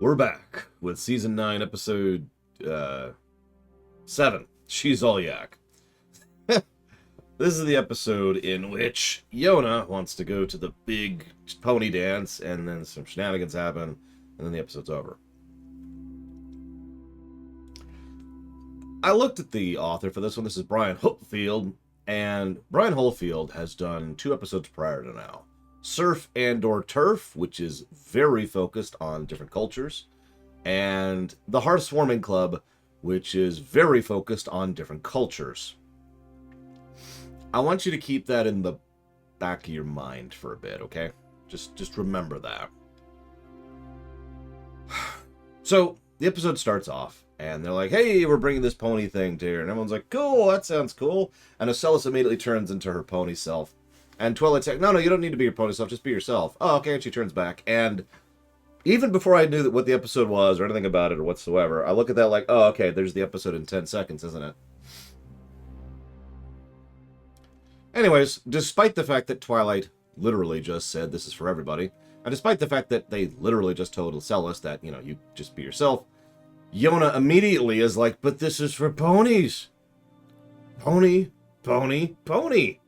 We're back with Season 9, Episode 7. She's All Yak. This is the episode in which Yona wants to go to the big pony dance, and then some shenanigans happen, and then the episode's over. I looked at the author for this one. This is Brian Hopefield, and Brian Hopefield has done 2 episodes prior to now. Surf and/or Turf, which is very focused on different cultures, and The Hearthswarming Club, which is very focused on different cultures. I want you to keep that in the back of your mind for a bit, okay? Just remember that. So, the episode starts off, and they're like, hey, we're bringing this pony thing to here. And everyone's like, cool, that sounds cool. And Ocellus immediately turns into her pony self. And Twilight's like, no, you don't need to be your pony self, just be yourself. Oh, okay, and she turns back. And even before I knew what the episode was or anything about it or whatsoever, I look at that like, oh, okay, there's the episode in 10 seconds, isn't it? Anyways, despite the fact that Twilight literally just said this is for everybody, and despite the fact that they literally just told Ocellus that, you just be yourself, Yona immediately is like, but this is for ponies. Pony, pony, pony.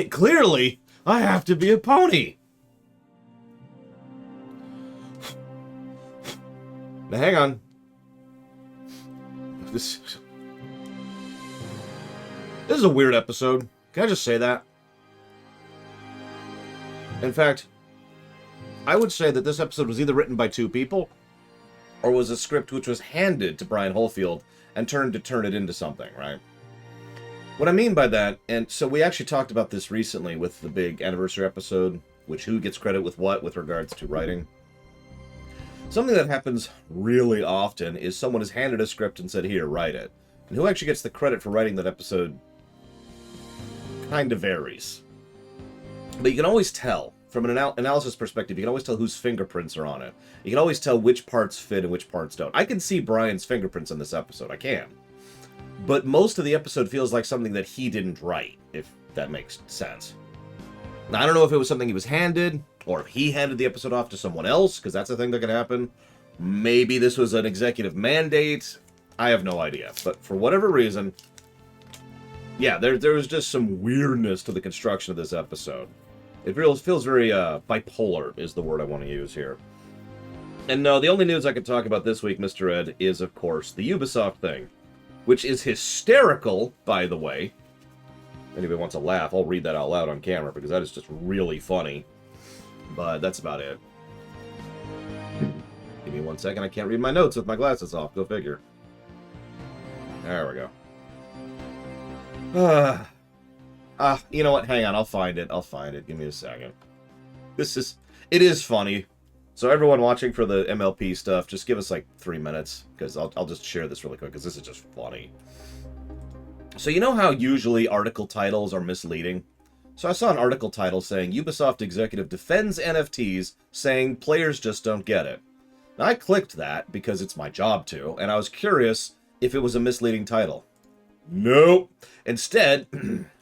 Clearly, I have to be a pony. Now, hang on. This is a weird episode. Can I just say that? In fact, I would say that this episode was either written by 2 people, or was a script which was handed to Brian Hopefield and turned to turn it into something, right? What I mean by that, and so we actually talked about this recently with the big anniversary episode, which who gets credit with what with regards to writing. Something that happens really often is someone is handed a script and said, here, write it. And who actually gets the credit for writing that episode kind of varies. But you can always tell, from an analysis perspective, you can always tell whose fingerprints are on it. You can always tell which parts fit and which parts don't. I can see Brian's fingerprints in this episode, I can. But most of the episode feels like something that he didn't write, if that makes sense. Now, I don't know if it was something he was handed, or if he handed the episode off to someone else, because that's a thing that can happen. Maybe this was an executive mandate. I have no idea. But for whatever reason, yeah, there was just some weirdness to the construction of this episode. It feels very bipolar, is the word I want to use here. And no, the only news I can talk about this week, Mr. Ed, is, of course, the Ubisoft thing. Which is hysterical, by the way. If anybody wants to laugh, I'll read that out loud on camera, because that is just really funny. But that's about it. Give me 1 second, I can't read my notes with my glasses off, go figure. There we go. You know what, hang on, I'll find it, give me a second. It is funny. So everyone watching for the MLP stuff, just give us like 3 minutes, because I'll just share this really quick, because this is just funny. So you know how usually article titles are misleading? So I saw an article title saying, Ubisoft executive defends NFTs, saying players just don't get it. Now I clicked that, because it's my job to, and I was curious if it was a misleading title. Nope. Instead,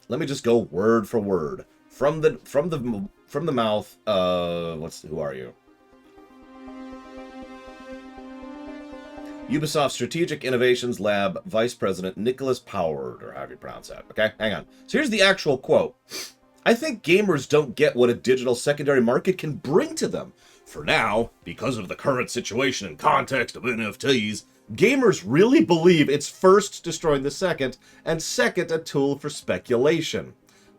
let me just go word for word. From the mouth of, who are you? Ubisoft Strategic Innovations Lab Vice President Nicholas Poward, or however you pronounce that. Okay, hang on. So here's the actual quote. I think gamers don't get what a digital secondary market can bring to them. For now, because of the current situation and context of NFTs, gamers really believe it's first destroying the second, and second a tool for speculation.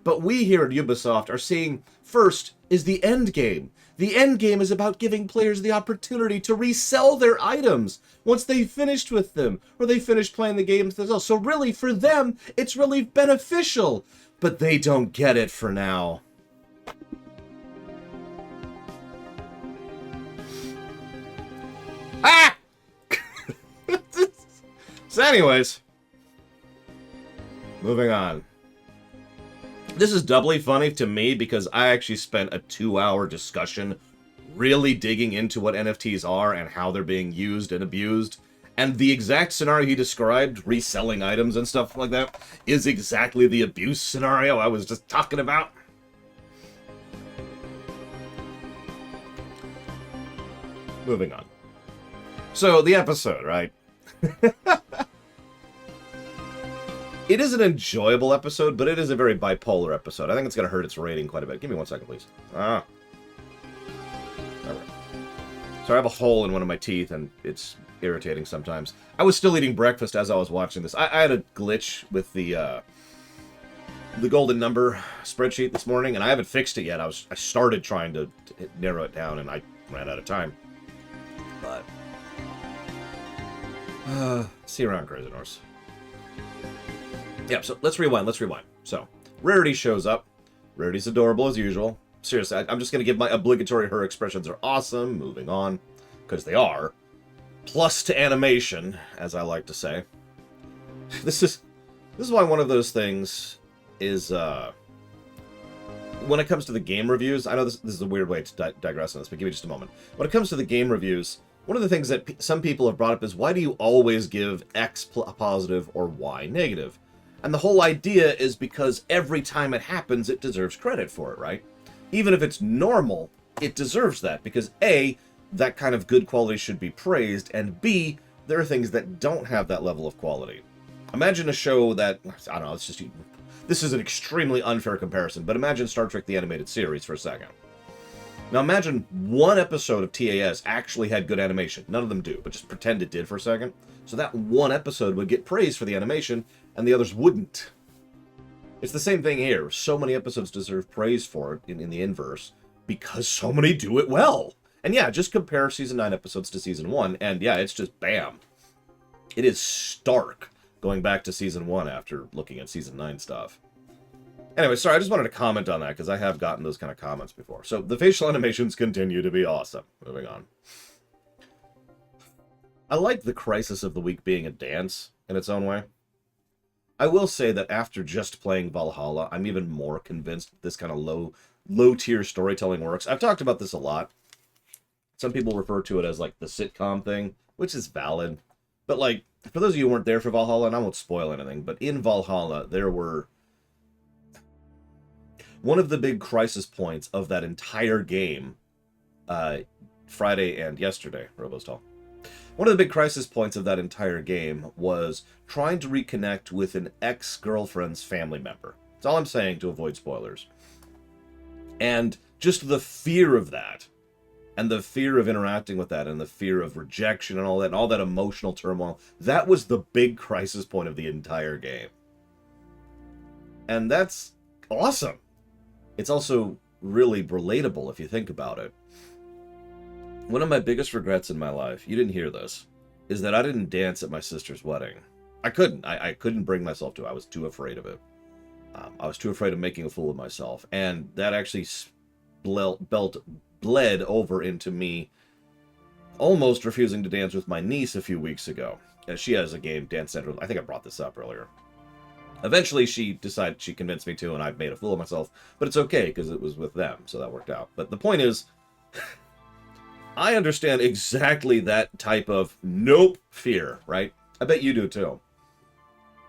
But we here at Ubisoft are seeing first is the end game. The end game is about giving players the opportunity to resell their items once they've finished with them, or they finished playing the games themselves. So really, for them, it's really beneficial. But they don't get it for now. Ah! So anyways, moving on. This is doubly funny to me because I actually spent a 2-hour discussion really digging into what NFTs are and how they're being used and abused. And the exact scenario he described, reselling items and stuff like that, is exactly the abuse scenario I was just talking about. Moving on. So, the episode, right? It is an enjoyable episode, but it is a very bipolar episode. I think it's going to hurt its rating quite a bit. Give me 1 second, please. All right. So I have a hole in one of my teeth, and it's irritating sometimes. I was still eating breakfast as I was watching this. I had a glitch with the golden number spreadsheet this morning, and I haven't fixed it yet. I started trying to narrow it down, and I ran out of time. But see you around, Crazy Norse. Yeah, so let's rewind. So Rarity shows up. Rarity's adorable as usual. Seriously, I'm just going to give my obligatory her expressions are awesome. Moving on, because they are. Plus to animation, as I like to say. This is why one of those things is when it comes to the game reviews. I know this is a weird way to digress on this, but give me just a moment. When it comes to the game reviews, one of the things that some people have brought up is, why do you always give X positive or Y negative? And the whole idea is because every time it happens, it deserves credit for it, right? Even if it's normal, it deserves that, because A, that kind of good quality should be praised, and B, there are things that don't have that level of quality. Imagine a show that, I don't know, this is an extremely unfair comparison, but imagine Star Trek the Animated Series for a second. Now imagine one episode of TAS actually had good animation. None of them do, but just pretend it did for a second. So that one episode would get praise for the animation, and the others wouldn't. It's the same thing here. So many episodes deserve praise for it in the inverse, because so many do it well. And yeah, just compare Season 9 episodes to Season 1, and yeah, it's just bam. It is stark going back to Season 1 after looking at Season 9 stuff. Anyway, sorry, I just wanted to comment on that, because I have gotten those kind of comments before. So, the facial animations continue to be awesome. Moving on. I like the crisis of the week being a dance in its own way. I will say that after just playing Valhalla, I'm even more convinced that this kind of low-tier storytelling works. I've talked about this a lot. Some people refer to it as, like, the sitcom thing, which is valid. But, like, for those of you who weren't there for Valhalla, and I won't spoil anything, but in Valhalla, there were... One of the big crisis points of that entire game, Friday and yesterday, Robostal. One of the big crisis points of that entire game was trying to reconnect with an ex-girlfriend's family member. That's all I'm saying to avoid spoilers. And just the fear of that, and the fear of interacting with that, and the fear of rejection and all that emotional turmoil, that was the big crisis point of the entire game. And that's awesome. It's also really relatable if you think about it. One of my biggest regrets in my life, you didn't hear this, is that I didn't dance at my sister's wedding. I couldn't. I couldn't bring myself to. I was too afraid of it. I was too afraid of making a fool of myself. And that actually bled over into me almost refusing to dance with my niece a few weeks ago. She has a game, Dance Central. I think I brought this up earlier. Eventually, she convinced me to, and I made a fool of myself. But it's okay, because it was with them, so that worked out. But the point is, I understand exactly that type of nope fear, right? I bet you do, too.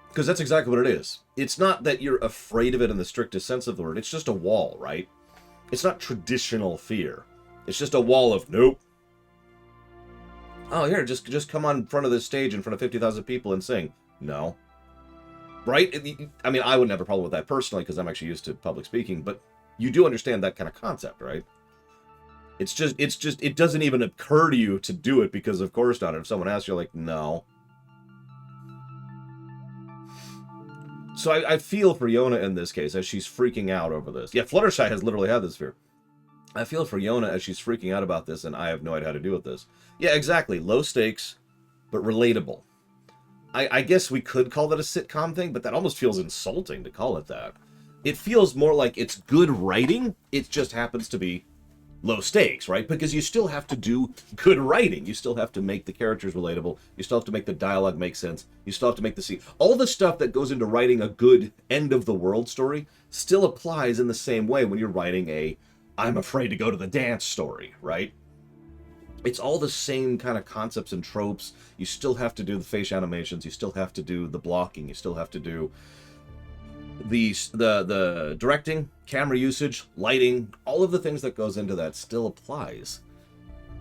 Because that's exactly what it is. It's not that you're afraid of it in the strictest sense of the word. It's just a wall, right? It's not traditional fear. It's just a wall of nope. Oh, here, just come on in front of this stage in front of 50,000 people and sing. No. Right? I mean, I wouldn't have a problem with that personally because I'm actually used to public speaking, but you do understand that kind of concept, right? It's just, it doesn't even occur to you to do it because, of course not. If someone asks you, like, no. So I feel for Yona in this case as she's freaking out over this. Yeah, Fluttershy has literally had this fear. I feel for Yona as she's freaking out about this, and I have no idea how to deal with this. Yeah, exactly. Low stakes, but relatable. I guess we could call that a sitcom thing, but that almost feels insulting to call it that. It feels more like it's good writing. It just happens to be low stakes, right? Because you still have to do good writing. You still have to make the characters relatable. You still have to make the dialogue make sense. You still have to make the scene. All the stuff that goes into writing a good end-of-the-world story still applies in the same way when you're writing a I'm afraid to go to the dance story, right? It's all the same kind of concepts and tropes. You still have to do the face animations. You still have to do the blocking. You still have to do the directing, camera usage, lighting. All of the things that goes into that still applies.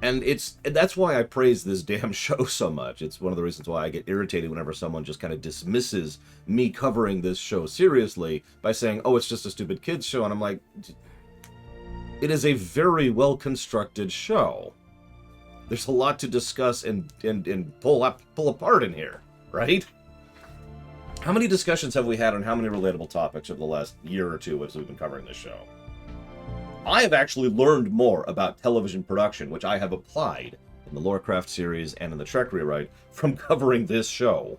And that's why I praise this damn show so much. It's one of the reasons why I get irritated whenever someone just kind of dismisses me covering this show seriously by saying, oh, it's just a stupid kids show. And I'm like, it is a very well-constructed show. There's a lot to discuss and pull apart in here, right? How many discussions have we had on how many relatable topics over the last year or two as we've been covering this show? I have actually learned more about television production, which I have applied in the Lorecraft series and in the Trek Rewrite from covering this show.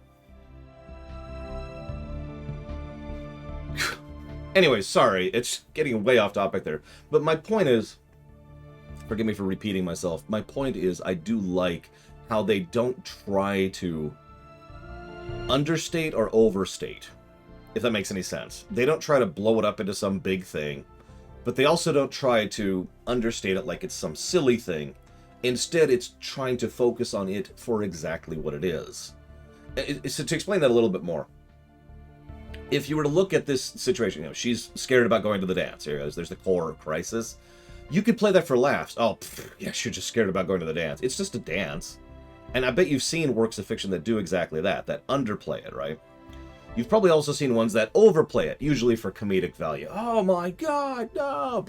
Anyway, sorry, it's getting way off topic there. But my point is, forgive me for repeating myself, my point is I do like how they don't try to understate or overstate, if that makes any sense. They don't try to blow it up into some big thing, but they also don't try to understate it like it's some silly thing. Instead, it's trying to focus on it for exactly what it is. So to explain that a little bit more, if you were to look at this situation, she's scared about going to the dance. There's the core crisis. You could play that for laughs. Oh, yeah, she's just scared about going to the dance. It's just a dance. And I bet you've seen works of fiction that do exactly that underplay it, right? You've probably also seen ones that overplay it, usually for comedic value. Oh my god, no!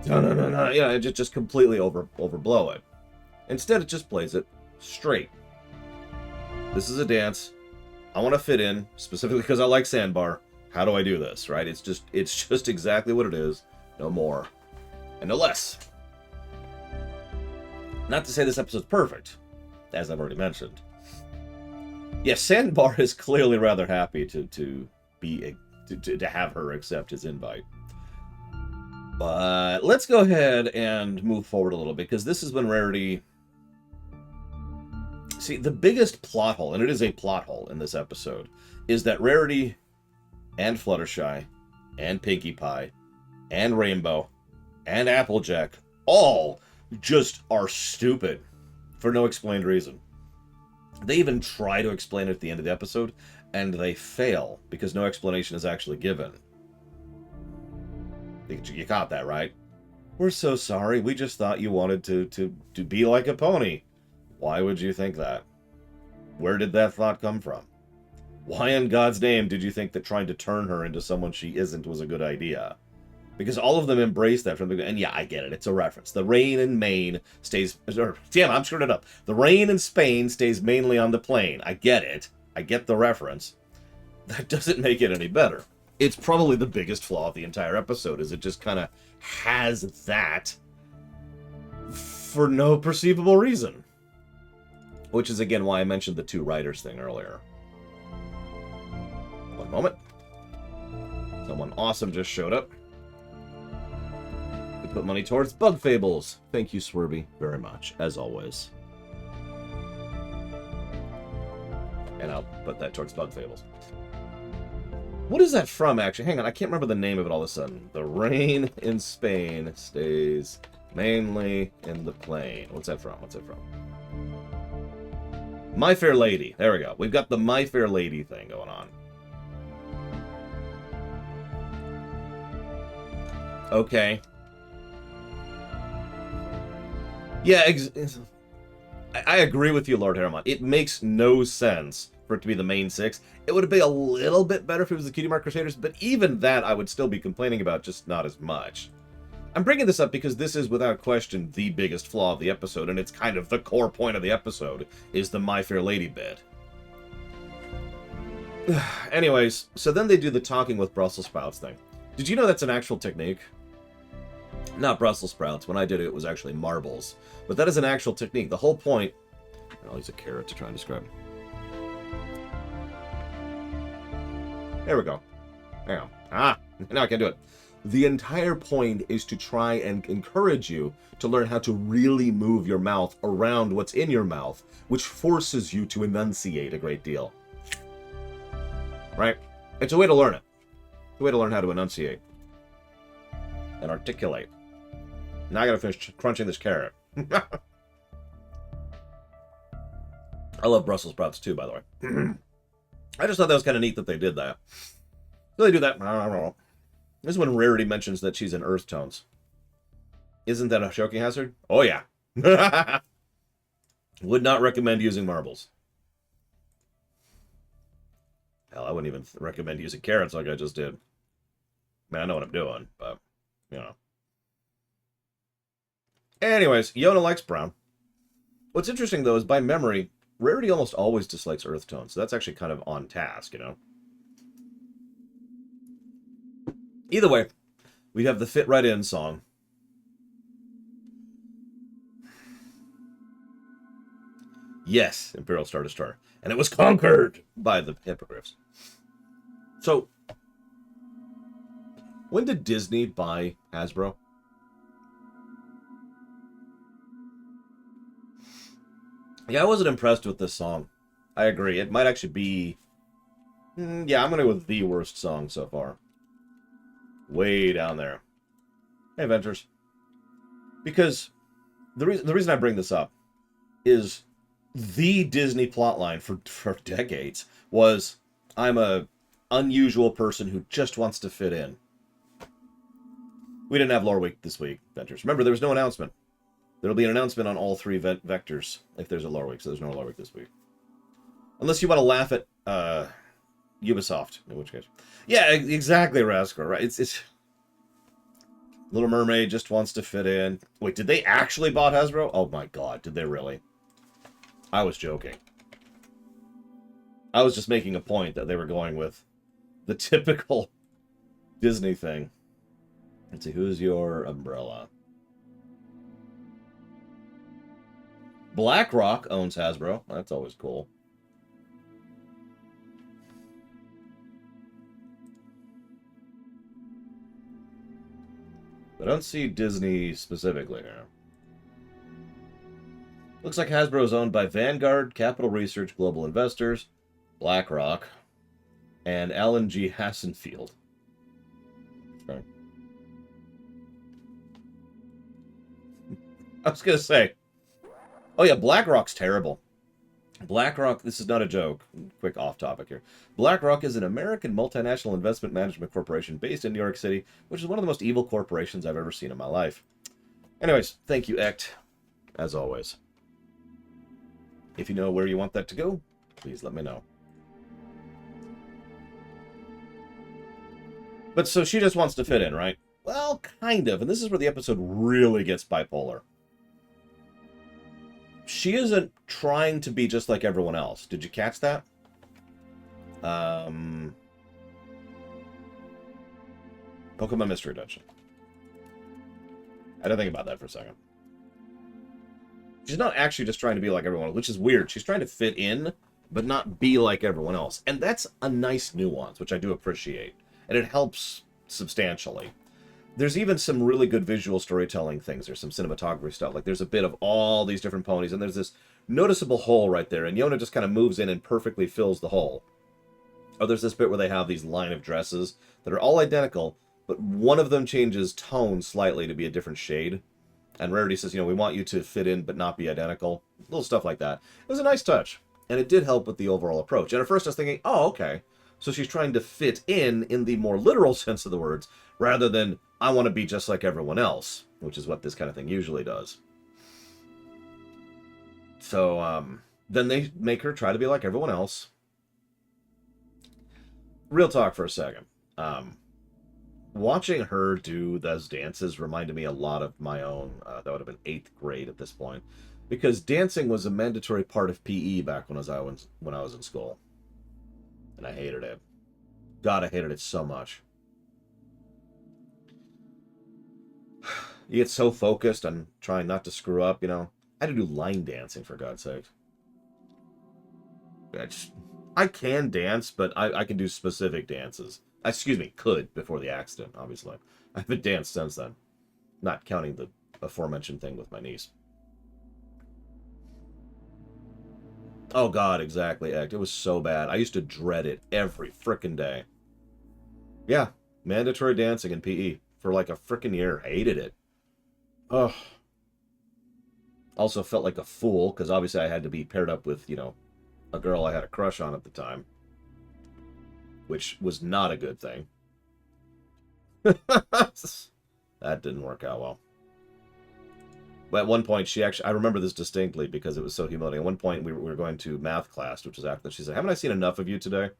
No. Yeah, just completely overblow it. Instead, it just plays it straight. This is a dance. I want to fit in, specifically because I like Sandbar. How do I do this, right? It's just exactly what it is. No more. And no less. Not to say this episode's perfect, as I've already mentioned. Yes, Sandbar is clearly rather happy to have her accept his invite. But let's go ahead and move forward a little bit, because this is when Rarity... See, the biggest plot hole, and it is a plot hole in this episode, is that Rarity and Fluttershy and Pinkie Pie and Rainbow and Applejack all just are stupid for no explained reason. They even try to explain it at the end of the episode, and they fail because no explanation is actually given. You caught that, right? We're so sorry. We just thought you wanted to be like a pony. Why would you think that? Where did that thought come from? Why in God's name did you think that trying to turn her into someone she isn't was a good idea? Because all of them embrace that from the beginning. And yeah, I get it. It's a reference. The rain in Maine stays... Damn, I'm screwing it up. The rain in Spain stays mainly on the plain. I get it. I get the reference. That doesn't make it any better. It's probably the biggest flaw of the entire episode, is it just kind of has that for no perceivable reason. Which is, again, why I mentioned the two writers thing earlier. One moment. Someone awesome just showed up. We put money towards Bug Fables. Thank you, Swerby, very much, as always. And I'll put that towards Bug Fables. What is that from, actually? Hang on, I can't remember the name of it all of a sudden. The rain in Spain stays mainly in the plain. What's that from? What's it from? My Fair Lady. There we go. We've got the My Fair Lady thing going on. Okay. Yeah, I agree with you, Lord Harriman. It makes no sense for it to be the main six. It would be a little bit better if it was the Cutie Mark Crusaders, but even that I would still be complaining about, just not as much. I'm bringing this up because this is, without question, the biggest flaw of the episode, and it's kind of the core point of the episode, is the My Fair Lady bit. Anyways, so then they do the talking with Brussels sprouts thing. Did you know that's an actual technique? Not Brussels sprouts. When I did it, it was actually marbles. But that is an actual technique. The whole point... I'll use a carrot to try and describe. There we go. Hang on. Ah! Now I can do it. The entire point is to try and encourage you to learn how to really move your mouth around what's in your mouth, which forces you to enunciate a great deal. Right? It's a way to learn it. It's a way to learn how to enunciate. And articulate. Now I gotta finish crunching this carrot. I love Brussels sprouts too, by the way. I just thought that was kind of neat that they did that. So they do that. I don't know. This is when Rarity mentions that she's in earth tones. Isn't that a choking hazard? Oh, yeah. Would not recommend using marbles. Hell, I wouldn't even recommend using carrots like I just did. I mean, I know what I'm doing, but, you know. Anyways, Yona likes brown. What's interesting, though, is by memory, Rarity almost always dislikes earth tones, so that's actually kind of on task, you know? Either way, we have the Fit Right In song. Yes, Imperial Star Destroyer. And it was conquered by the Hippogriffs. So, when did Disney buy Hasbro? Yeah, I wasn't impressed with this song. I agree. It might actually be... yeah, I'm going to go with the worst song so far. Way down there. Hey, Ventures. Because the reason I bring this up is the Disney plotline for decades was, I'm a unusual person who just wants to fit in. We didn't have Lore Week this week, Ventures. Remember, there was no announcement. There'll be an announcement on all three vectors if there's a Lore Week, so there's no Lore Week this week. Unless you want to laugh at Ubisoft, in which case. Yeah, exactly, Rascal, right? It's Little Mermaid just wants to fit in. Wait, did they actually bought Hasbro? Oh my god, did they really? I was joking. I was just making a point that they were going with the typical Disney thing. Let's see, who's your umbrella? BlackRock owns Hasbro. That's always cool. I don't see Disney specifically here. Looks like Hasbro is owned by Vanguard, Capital Research, Global Investors, BlackRock, and Alan G. Hassenfield. Sorry. I was going to say, oh yeah, BlackRock's terrible. BlackRock, this is not a joke. Quick off topic here. BlackRock is an American multinational investment management corporation based in New York City, which is one of the most evil corporations I've ever seen in my life. Anyways, thank you, Ect, as always. If you know where you want that to go, please let me know. But so she just wants to fit in, right? Well, kind of. And this is where the episode really gets bipolar. She isn't trying to be just like everyone else. Did you catch that? Pokemon Mystery Dungeon. I had to think about that for a second. She's not actually just trying to be like everyone else, which is weird. She's trying to fit in, but not be like everyone else. And that's a nice nuance, which I do appreciate. And it helps substantially. There's even some really good visual storytelling things. There's some cinematography stuff. Like, there's a bit of all these different ponies, and there's this noticeable hole right there, and Yona just kind of moves in and perfectly fills the hole. Oh, there's this bit where they have these line of dresses that are all identical, but one of them changes tone slightly to be a different shade. And Rarity says, you know, we want you to fit in but not be identical. Little stuff like that. It was a nice touch, and it did help with the overall approach. And at first I was thinking, oh, okay. So she's trying to fit in the more literal sense of the words, rather than, I want to be just like everyone else, which is what this kind of thing usually does. So, then they make her try to be like everyone else. Real talk for a second. Watching her do those dances reminded me a lot of my own. That would have been 8th grade at this point, because dancing was a mandatory part of PE back when I was in school, and I hated it. God, I hated it so much. You get so focused on trying not to screw up, you know. I had to do line dancing, for God's sake. I can dance, but I can do specific dances. Excuse me, could, before the accident, obviously. I haven't danced since then. Not counting the aforementioned thing with my niece. Oh, God, exactly, Act. It was so bad. I used to dread it every frickin' day. Yeah, mandatory dancing in PE for like a frickin' year. Hated it. Ugh. Also felt like a fool, because obviously I had to be paired up with, you know, a girl I had a crush on at the time. Which was not a good thing. That didn't work out well. At one point, she actually, I remember this distinctly because it was so humiliating. At one point, we were going to math class, which was after. She said, "Haven't I seen enough of you today?"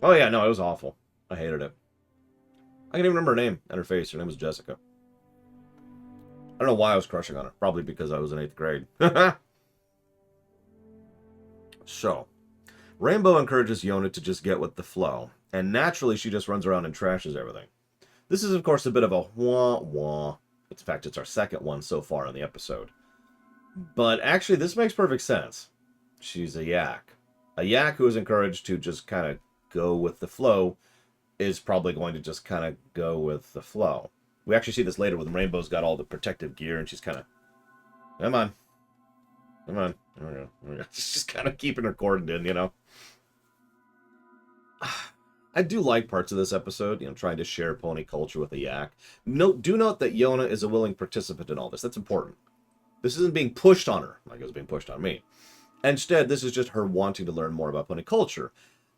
Oh yeah, no, it was awful. I hated it. I can't even remember her name and her face. Her name was Jessica. I don't know why I was crushing on her. Probably because I was in 8th grade. So, Rainbow encourages Yona to just get with the flow, and naturally she just runs around and trashes everything. This is, of course, a bit of a wah-wah. In fact, it's our second one so far in the episode. But actually, this makes perfect sense. She's a yak. A yak who is encouraged to just kind of go with the flow is probably going to just kind of go with the flow. We actually see this later when Rainbow's got all the protective gear and she's kind of, come on. Come on. There we go. There we go. Just kind of keeping her cordoned in, you know. I do like parts of this episode, you know, trying to share pony culture with a yak. Do note that Yona is a willing participant in all this. That's important. This isn't being pushed on her like it was being pushed on me. Instead, this is just her wanting to learn more about pony culture.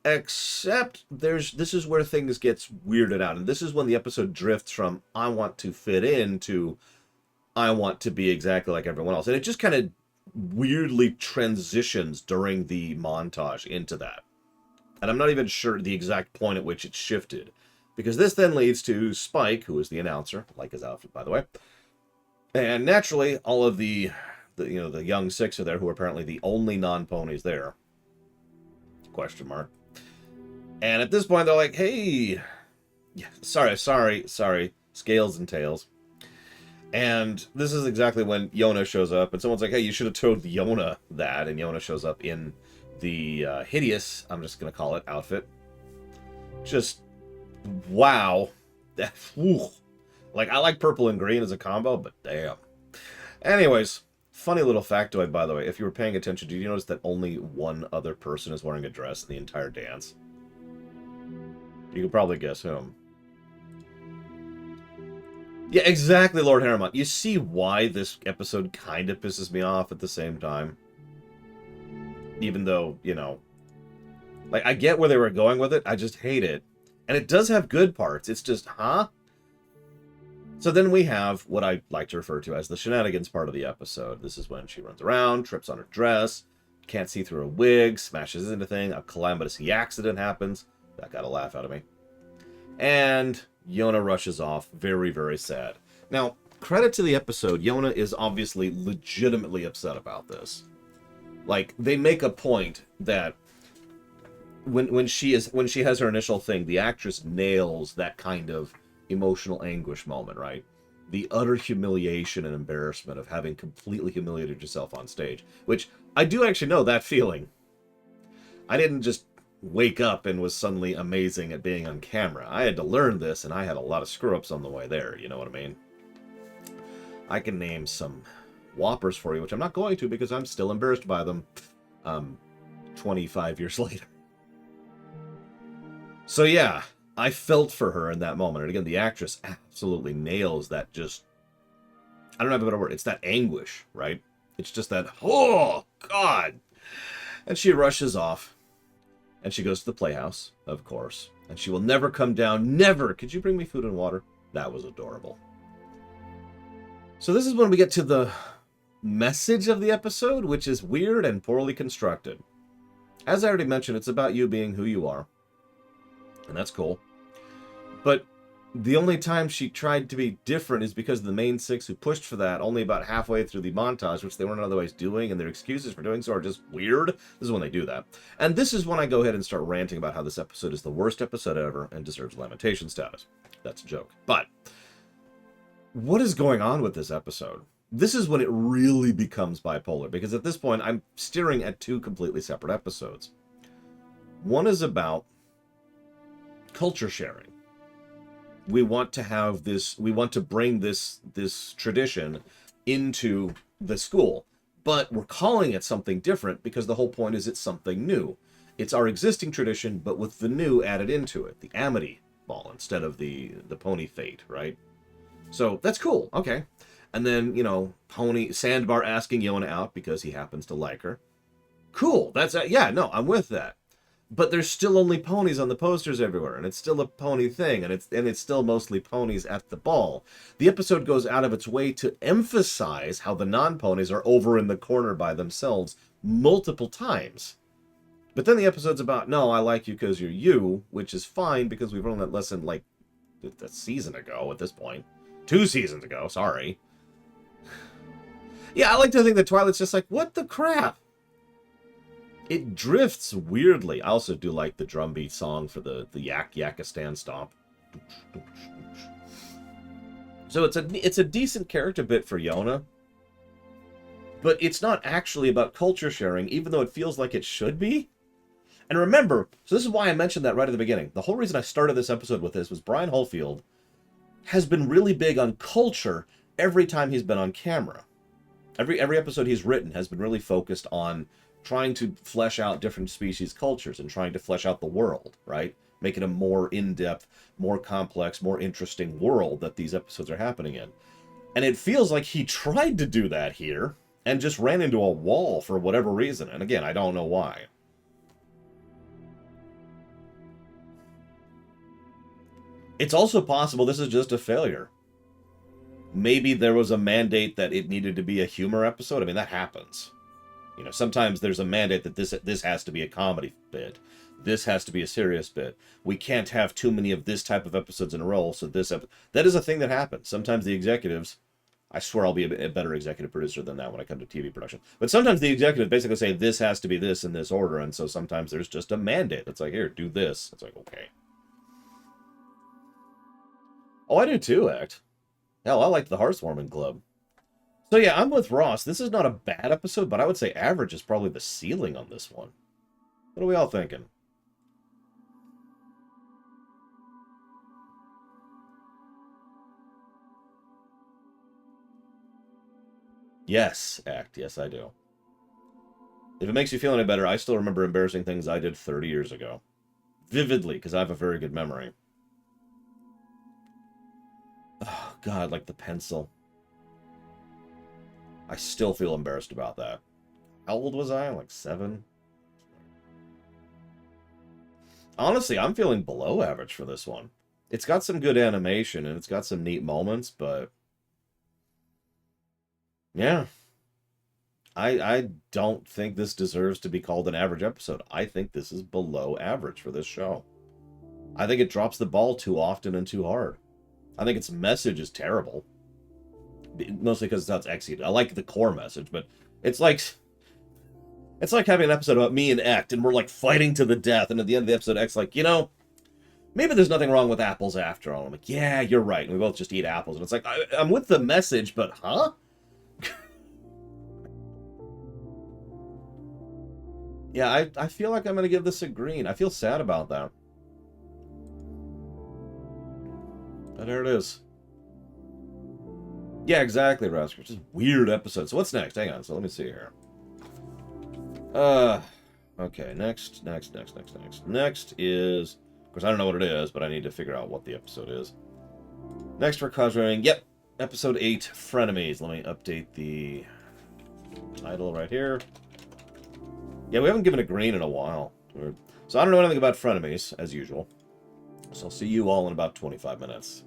Except this is where things gets weirded out. And this is when the episode drifts from I want to fit in to I want to be exactly like everyone else. And it just kind of weirdly transitions during the montage into that. And I'm not even sure the exact point at which it shifted. Because this then leads to Spike, who is the announcer, like his outfit, by the way. And naturally, all of the young six are there, who are apparently the only non-ponies there. Question mark. And at this point, they're like, hey, yeah, sorry, scales and tails. And this is exactly when Yona shows up, and someone's like, hey, you should have told Yona that. And Yona shows up in the hideous, I'm just going to call it, outfit. Just, wow. Like, I like purple and green as a combo, but damn. Anyways, funny little factoid, by the way. If you were paying attention, did you notice that only one other person is wearing a dress in the entire dance? You could probably guess whom. Yeah, exactly, Lord Harriman. You see why this episode kind of pisses me off at the same time? Even though, you know, like, I get where they were going with it, I just hate it. And it does have good parts. It's just, huh? So then we have what I like to refer to as the shenanigans part of the episode. This is when she runs around, trips on her dress, can't see through her wig, smashes into thing, a calamitous accident happens. That got a laugh out of me. And Yona rushes off, very, very sad. Now, credit to the episode, Yona is obviously legitimately upset about this. Like, they make a point that when she has her initial thing, the actress nails that kind of emotional anguish moment, right? The utter humiliation and embarrassment of having completely humiliated yourself on stage, which I do actually know that feeling. I didn't just wake up and was suddenly amazing at being on camera. I had to learn this, and I had a lot of screw-ups on the way there, you know what I mean? I can name some whoppers for you, which I'm not going to because I'm still embarrassed by them 25 years later. So yeah, I felt for her in that moment. And again, the actress absolutely nails that just... I don't have a better word. It's that anguish, right? It's just that, oh, God! And she rushes off. And she goes to the playhouse, of course. And she will never come down. Never! Could you bring me food and water? That was adorable. So this is when we get to the message of the episode, which is weird and poorly constructed. As I already mentioned, it's about you being who you are. And that's cool. But the only time she tried to be different is because the main six who pushed for that only about halfway through the montage, which they weren't otherwise doing, and their excuses for doing so are just weird. This is when they do that. And this is when I go ahead and start ranting about how this episode is the worst episode ever and deserves lamentation status. That's a joke. But what is going on with this episode? This is when it really becomes bipolar, because at this point I'm staring at two completely separate episodes. One is about culture sharing. We want to have this, we want to bring this tradition into the school, but we're calling it something different because the whole point is it's something new. It's our existing tradition, but with the new added into it, the Amity ball instead of the pony fate, right? So that's cool, okay. And then, you know, Sandbar asking Yona out because he happens to like her. Cool. That's, yeah, no, I'm with that. But there's still only ponies on the posters everywhere, and it's still a pony thing, and it's still mostly ponies at the ball. The episode goes out of its way to emphasize how the non-ponies are over in the corner by themselves multiple times. But then the episode's about, no, I like you because you're you, which is fine because we've learned that lesson like a season ago at this point. 2 seasons ago, sorry. Yeah, I like to think that Twilight's just like, what the crap? It drifts weirdly. I also do like the drum beat song for the Yakistan stomp. So it's a decent character bit for Yona. But it's not actually about culture sharing, even though it feels like it should be. And remember, so this is why I mentioned that right at the beginning. The whole reason I started this episode with this was Brian Holfield has been really big on culture every time he's been on camera. Every episode he's written has been really focused on trying to flesh out different species' cultures and trying to flesh out the world, right? Make it a more in-depth, more complex, more interesting world that these episodes are happening in. And it feels like he tried to do that here and just ran into a wall for whatever reason. And again, I don't know why. It's also possible this is just a failure. Maybe there was a mandate that it needed to be a humor episode. I mean, that happens. You know, sometimes there's a mandate that this has to be a comedy bit. This has to be a serious bit. We can't have too many of this type of episodes in a row, so that is a thing that happens. Sometimes the executives, I swear I'll be a better executive producer than that when I come to TV production. But sometimes the executives basically say, this has to be this in this order, and so sometimes there's just a mandate. It's like, here, do this. It's like, okay. Oh, I do too, Act. Hell, I like the Hearthwarming Club. So yeah, I'm with Ross. This is not a bad episode, but I would say average is probably the ceiling on this one. What are we all thinking? Yes, Act. Yes, I do. If it makes you feel any better, I still remember embarrassing things I did 30 years ago. Vividly, because I have a very good memory. Oh, God, like the pencil. I still feel embarrassed about that. How old was I? Like 7? Honestly, I'm feeling below average for this one. It's got some good animation, and it's got some neat moments, but... yeah. I don't think this deserves to be called an average episode. I think this is below average for this show. I think it drops the ball too often and too hard. I think its message is terrible. Mostly because it's not executed. I like the core message, but it's like having an episode about me and Ect, and we're like fighting to the death, and at the end of the episode, Ect's like, you know, maybe there's nothing wrong with apples after all. I'm like, yeah, you're right. And we both just eat apples. And it's like, I'm with the message, but huh? Yeah, I feel like I'm going to give this a green. I feel sad about that. And there it is. Yeah, exactly, Rasker. Just weird episode. So what's next? Hang on. So let me see here. Okay, next is... of course, I don't know what it is, but I need to figure out what the episode is. Next, we're covering... yep, episode 8, Frenemies. Let me update the title right here. Yeah, we haven't given a green in a while. So I don't know anything about Frenemies, as usual. So I'll see you all in about 25 minutes.